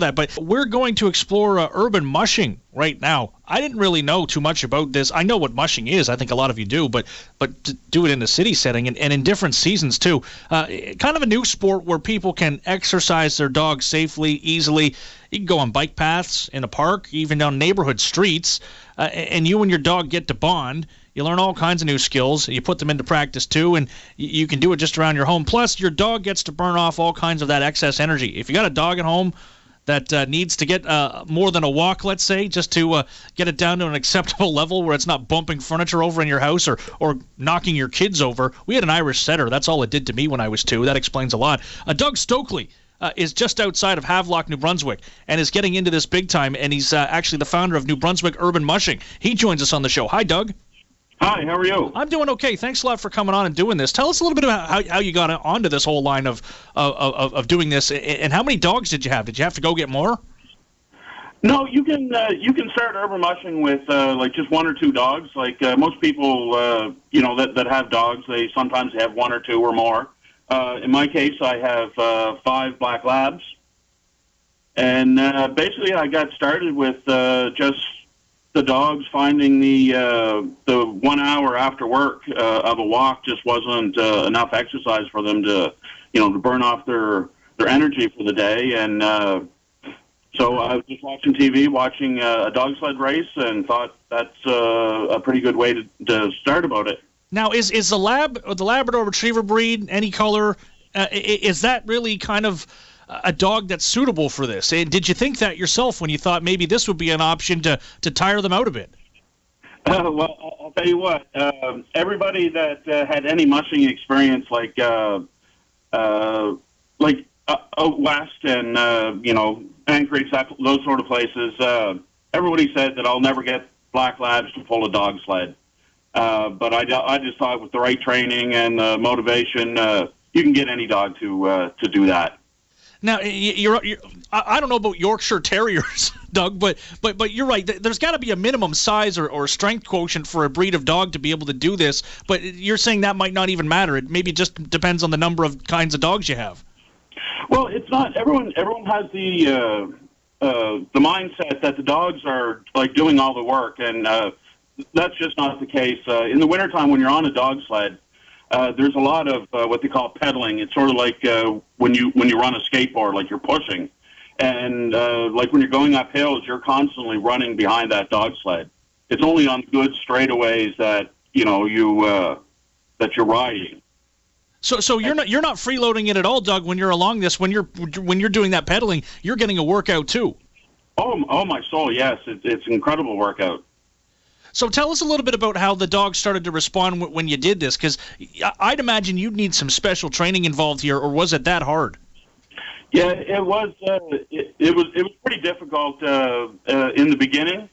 that. But we're going to explore urban mushing right now. I didn't really know too much about this. I know what mushing is. I think a lot of you do, but to do it in a city setting and in different seasons too. Kind of a new sport where people can exercise their dogs safely, easily. You can go on bike paths, in a park, even down neighborhood streets, and you and your dog get to bond. You learn all kinds of new skills. You put them into practice too, and you can do it just around your home. Plus, your dog gets to burn off all kinds of that excess energy. If you got a dog at home that needs to get more than a walk, let's say, just to get it down to an acceptable level where it's not bumping furniture over in your house or knocking your kids over. We had an Irish setter. That's all it did to me when I was 2. That explains a lot. Doug Stokely is just outside of Havelock, New Brunswick, and is getting into this big time, and he's actually the founder of New Brunswick Urban Mushing. He joins us on the show. Hi, Doug. Hi, how are you? I'm doing okay. Thanks a lot for coming on and doing this. Tell us a little bit about how you got onto this whole line of doing this, and how many dogs did you have? Did you have to go get more? No, you can start urban mushing with like just 1 or 2 dogs. Like most people, that have dogs, they sometimes have 1 or 2 or more. In my case, I have 5 black labs, and basically I got started with just the dogs finding the 1 hour after work of a walk just wasn't enough exercise for them to burn off their energy for the day. And so I was just watching TV, watching a dog sled race, and thought that's a pretty good way to start about it. Now, is the Labrador Retriever breed, any color, is that really kind of a dog that's suitable for this? And did you think that yourself when you thought maybe this would be an option to tire them out a bit? Well, I'll tell you what. Everybody that had any mushing experience, like out west and Anchorage, those sort of places, everybody said that I'll never get black labs to pull a dog sled. But I just thought with the right training and motivation, you can get any dog to do that. Now, I don't know about Yorkshire Terriers, Doug, but you're right. There's got to be a minimum size or strength quotient for a breed of dog to be able to do this. But you're saying that might not even matter. It maybe just depends on the number of kinds of dogs you have. Well, it's not. Everyone has the mindset that the dogs are like doing all the work, and that's just not the case. In the wintertime, when you're on a dog sled, there's a lot of what they call pedaling. It's sort of like when you run a skateboard, like you're pushing. And like when you're going up hills, you're constantly running behind that dog sled. It's only on good straightaways that that you're riding. So you're not freeloading it at all, Doug. When you're along this, when you're doing that pedaling, you're getting a workout too. Oh my soul, yes, it's an incredible workout. So tell us a little bit about how the dog started to respond when you did this, because I'd imagine you'd need some special training involved here, or was it that hard? Yeah, it was. It was pretty difficult in the beginning.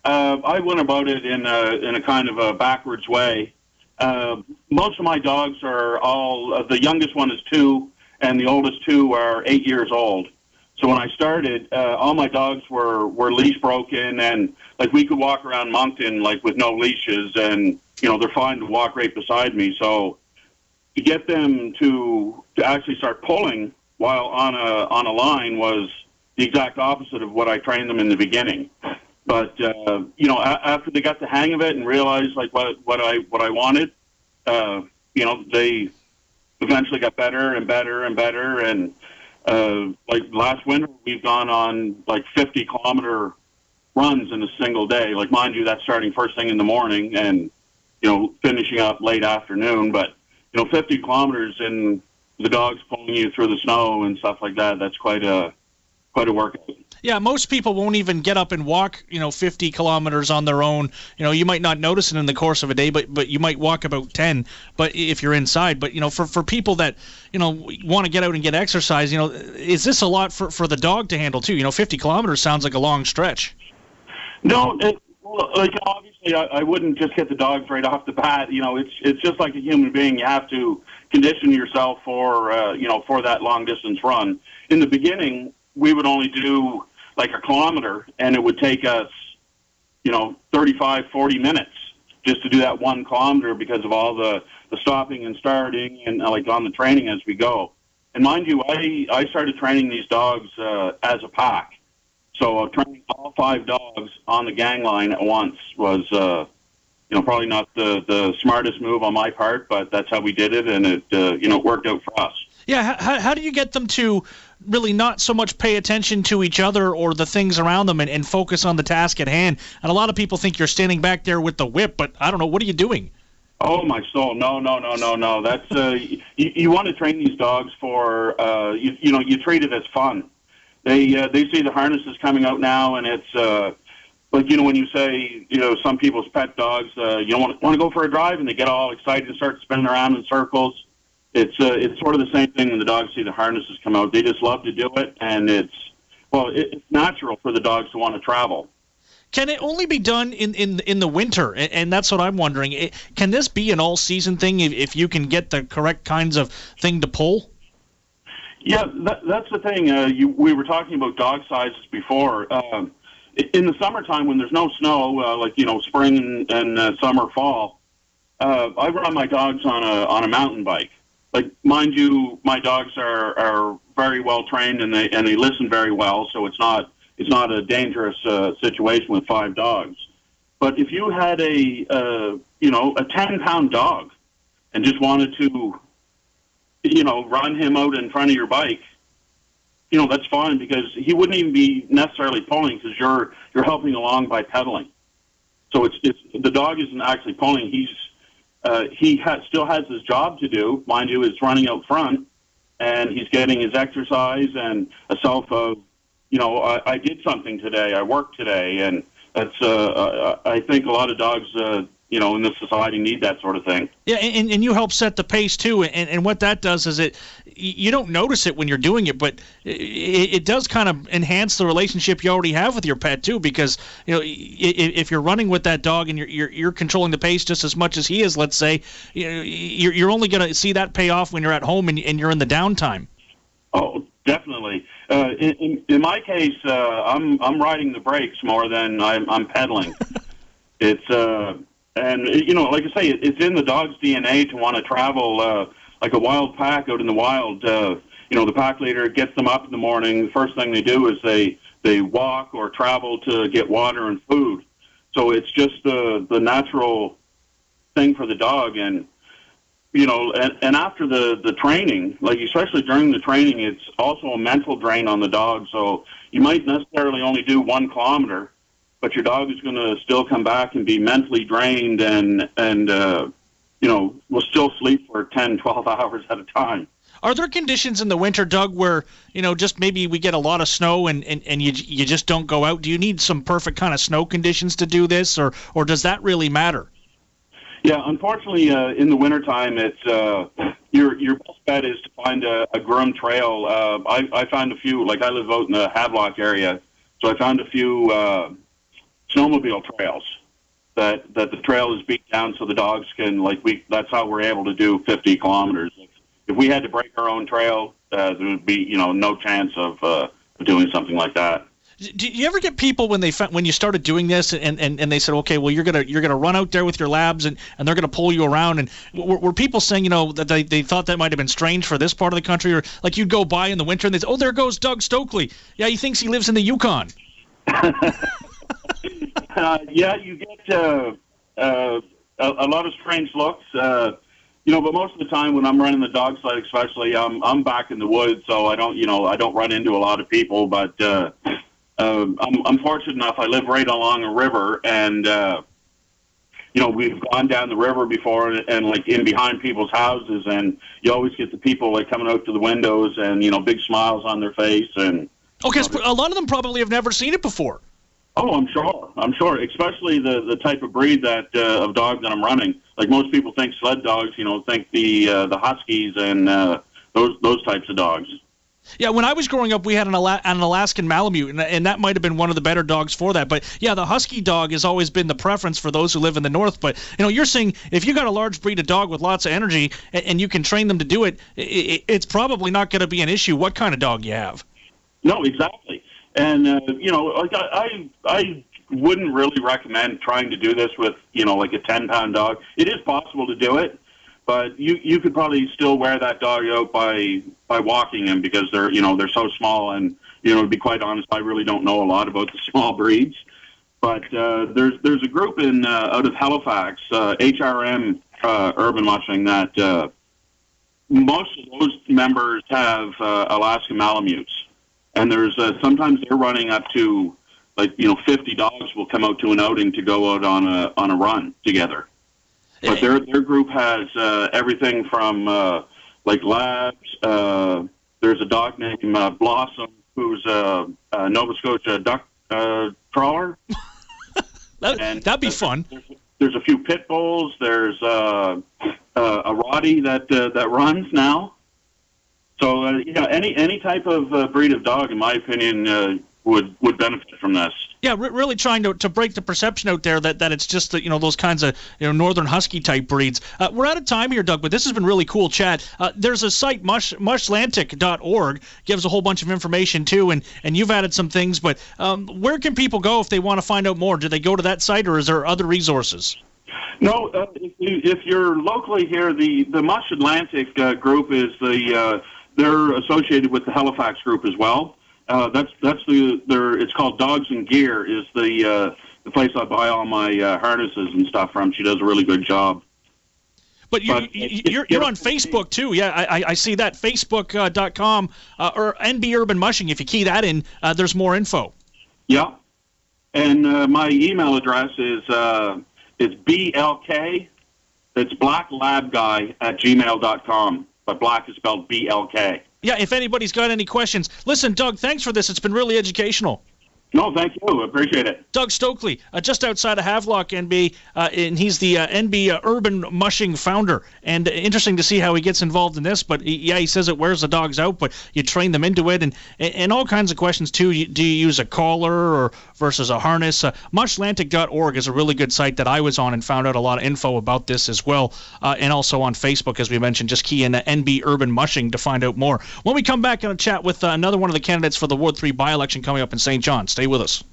I went about it in a kind of a backwards way. Most of my dogs are all. The youngest one is 2, and the oldest 2 are 8 years old. So when I started, all my dogs were leash broken, and like we could walk around Moncton like with no leashes, and they're fine to walk right beside me. So to get them to actually start pulling while on a line was the exact opposite of what I trained them in the beginning. But after they got the hang of it and realized like what I wanted, they eventually got better and better and better. And like last winter, we've gone on like 50-kilometer runs in a single day. Like, mind you, that's starting first thing in the morning and finishing up late afternoon. But 50 kilometers and the dogs pulling you through the snow and stuff like that—that's quite a workout. Yeah, most people won't even get up and walk, 50 kilometers on their own. You might not notice it in the course of a day, but you might walk about 10. But if you're inside, but for people that want to get out and get exercise, is this a lot for the dog to handle too? 50 kilometers sounds like a long stretch. No, obviously I wouldn't just get the dogs right off the bat. It's just like a human being. You have to condition yourself for that long distance run. In the beginning, we would only do like a kilometer, and it would take us, 35, 40 minutes just to do that 1 kilometer because of all the stopping and starting and like on the training as we go. And mind you, I started training these dogs as a pack. So training all 5 dogs on the gang line at once was, probably not the smartest move on my part, but that's how we did it, and it worked out for us. Yeah, how do you get them to really not so much pay attention to each other or the things around them and focus on the task at hand? And a lot of people think you're standing back there with the whip, but I don't know. What are you doing? Oh, my soul. No. That's you want to train these dogs for, you treat it as fun. They see the harnesses coming out now, and it's like, when you say, some people's pet dogs, want to go for a drive, and they get all excited and start spinning around in circles. It's sort of the same thing when the dogs see the harnesses come out. They just love to do it, and it's natural for the dogs to want to travel. Can it only be done in the winter? And that's what I'm wondering. Can this be an all-season thing if you can get the correct kinds of thing to pull? Yeah, that's the thing. We were talking about dog sizes before. In the summertime when there's no snow, like spring and summer, fall, I run my dogs on a mountain bike. Like, mind you, my dogs are very well trained and they listen very well, so it's not a dangerous situation with 5 dogs. But if you had a 10-pound dog and just wanted to run him out in front of your bike, that's fine, because he wouldn't even be necessarily pulling, because you're helping along by pedaling. So it's the dog isn't actually pulling. He still has his job to do. Mind you, it's running out front, and he's getting his exercise and a self of, I did something today, I worked today, and that's I think a lot of dogs in this society need that sort of thing. Yeah, and you help set the pace too, and what that does is you don't notice it when you're doing it, but it does kind of enhance the relationship you already have with your pet too, because if you're running with that dog and you're controlling the pace just as much as he is, let's say, you're only going to see that pay off when you're at home and you're in the downtime. Oh, definitely. In my case, I'm riding the brakes more than I'm pedaling. It's and like I say, it's in the dog's DNA to want to travel like a wild pack out in the wild. The pack leader gets them up in the morning. The first thing they do is they walk or travel to get water and food. So it's just the natural thing for the dog. And and after the training, like especially during the training, it's also a mental drain on the dog. So you might necessarily only do 1 kilometer, but your dog is going to still come back and be mentally drained and will still sleep for 10, 12 hours at a time. Are there conditions in the winter, Doug, where, just maybe we get a lot of snow and you just don't go out? Do you need some perfect kind of snow conditions to do this, or does that really matter? Yeah, unfortunately, in the wintertime, it's your best bet is to find a groomed trail. I found a few, like I live out in the Havelock area, so I found a few snowmobile trails that the trail is beat down so the dogs can, that's how we're able to do 50 kilometers. If we had to break our own trail, there would be, no chance of doing something like that. Do you ever get people when you started doing this and they said, okay, well, you're gonna run out there with your labs and they're gonna pull you around, and were people saying, that they thought that might have been strange for this part of the country, or like you'd go by in the winter and they'd say, oh, there goes Doug Stokely. Yeah, he thinks he lives in the Yukon. Yeah, you get a lot of strange looks, but most of the time when I'm running the dog sled, especially, I'm back in the woods, so I don't run into a lot of people. But I'm fortunate enough. I live right along a river, and we've gone down the river before, and like in behind people's houses, and you always get the people like coming out to the windows and big smiles on their face. And okay, a lot of them probably have never seen it before. Oh, I'm sure, especially the type of breed of dog that I'm running. Like most people think sled dogs, think the Huskies and those types of dogs. Yeah, when I was growing up, we had an Alaskan Malamute, and that might have been one of the better dogs for that. But yeah, the Husky dog has always been the preference for those who live in the north. But you're saying if you got a large breed of dog with lots of energy and you can train them to do it, it's probably not going to be an issue what kind of dog you have. No, exactly. And I wouldn't really recommend trying to do this with like a 10-pound dog. It is possible to do it, but you could probably still wear that dog out by walking him, because they're so small, and to be quite honest, I really don't know a lot about the small breeds. But there's a group out of Halifax, HRM Urban Mushing, that most of those members have Alaska Malamutes, and there's sometimes they're running up to 50 dogs will come out to an outing to go out on a run together. But their group has everything from labs. There's a dog named Blossom who's a Nova Scotia duck trawler. That'd be fun. There's a few pit bulls. There's a Roddy that runs now. So any type of breed of dog, in my opinion, would benefit from this. Yeah, really trying to break the perception out there that it's just those kinds of northern husky type breeds. We're out of time here, Doug, but this has been really cool chat. There's a site, mushlantic.org, gives a whole bunch of information too, and you've added some things. But where can people go if they want to find out more? Do they go to that site, or is there other resources? No, if you're locally here, the Mush Atlantic group is they're associated with the Halifax group as well. It's called Dogs and Gear, is the place I buy all my harnesses and stuff from. She does a really good job. But you're on Facebook too. Yeah, I see that, facebook.com or NB Urban Mushing. If you key that in, there's more info. Yeah, and my email address is BLK. It's blacklabguy@gmail.com, but black is spelled BLK. Yeah, if anybody's got any questions. Listen, Doug, thanks for this. It's been really educational. No, thank you. Appreciate it. Doug Stokely, just outside of Havelock, NB, and he's the NB Urban Mushing founder. And interesting to see how he gets involved in this. But he says it wears the dogs out, but you train them into it, and all kinds of questions too. Do you use a collar or versus a harness? Mushlantic.org is a really good site that I was on and found out a lot of info about this as well. And also on Facebook, as we mentioned, just key in NB Urban Mushing to find out more. When we come back, I'm going to chat with another one of the candidates for the Ward 3 by-election coming up in St. John. Stay with us.